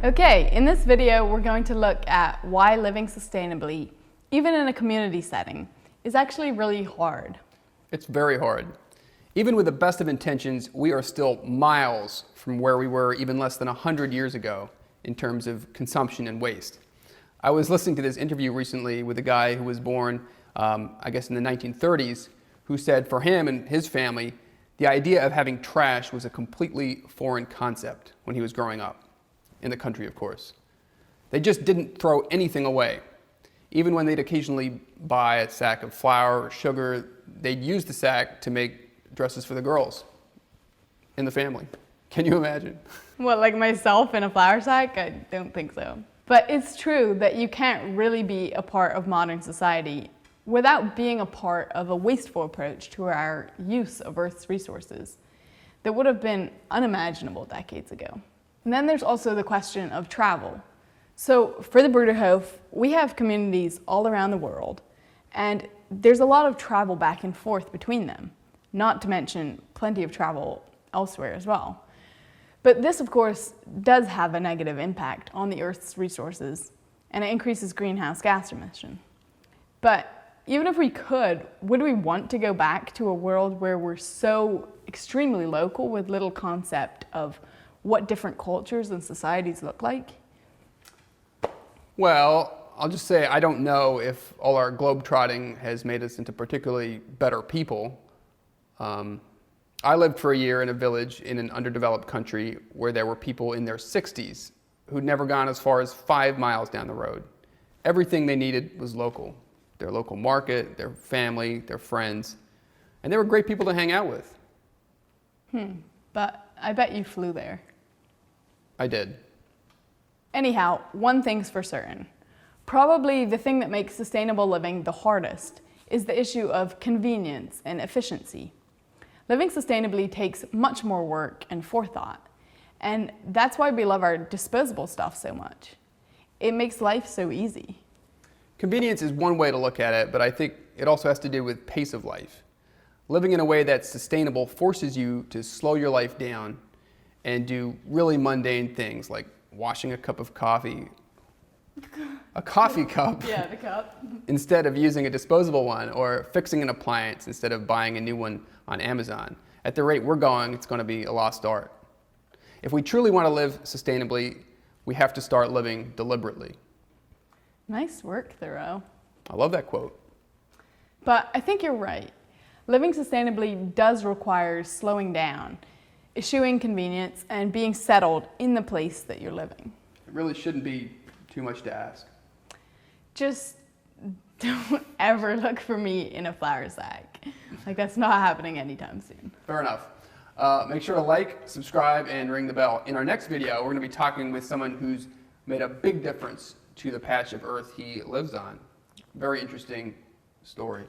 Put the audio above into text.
Okay, in this video we're going to look at why living sustainably, even in a community setting, is actually really hard. It's very hard. Even with the best of intentions, we are still miles from where we were even less than 100 years ago in terms of consumption and waste. I was listening to this interview recently with a guy who was born, I guess in the 1930s, who said for him and his family, the idea of having trash was a completely foreign concept when he was growing up, in the country, of course. They just didn't throw anything away. Even when they'd occasionally buy a sack of flour or sugar, they'd use the sack to make dresses for the girls in the family. Can you imagine? What, like myself in a flour sack? I don't think so. But it's true that you can't really be a part of modern society without being a part of a wasteful approach to our use of Earth's resources that would have been unimaginable decades ago. And then there's also the question of travel. So for the Bruderhof, we have communities all around the world, and there's a lot of travel back and forth between them, not to mention plenty of travel elsewhere as well. But this, of course, does have a negative impact on the Earth's resources, and it increases greenhouse gas emission. But even if we could, would we want to go back to a world where we're so extremely local with little concept of what different cultures and societies look like? Well, I'll just say I don't know if all our globetrotting has made us into particularly better people. I lived for a year in a village in an underdeveloped country where there were people in their 60s who'd never gone as far as 5 miles down the road. Everything they needed was local. Their local market, their family, their friends, and they were great people to hang out with. But I bet you flew there. I did. Anyhow, one thing's for certain. Probably the thing that makes sustainable living the hardest is the issue of convenience and efficiency. Living sustainably takes much more work and forethought, and that's why we love our disposable stuff so much. It makes life so easy. Convenience is one way to look at it, but I think it also has to do with pace of life. Living in a way that's sustainable forces you to slow your life down and do really mundane things like washing a cup of coffee, a coffee cup, Yeah, the cup. instead of using a disposable one, or fixing an appliance instead of buying a new one on Amazon. At the rate we're going, it's going to be a lost art. If we truly want to live sustainably, we have to start living deliberately. Nice work, Thoreau. I love that quote. But I think you're right. Living sustainably does require slowing down, eschewing convenience, and being settled in the place that you're living. It really shouldn't be too much to ask. Just don't ever look for me in a flour sack. Like, that's not happening anytime soon. Fair enough. Make sure to like, subscribe, and ring the bell. In our next video, we're going to be talking with someone who's made a big difference to the patch of earth he lives on. Very interesting story.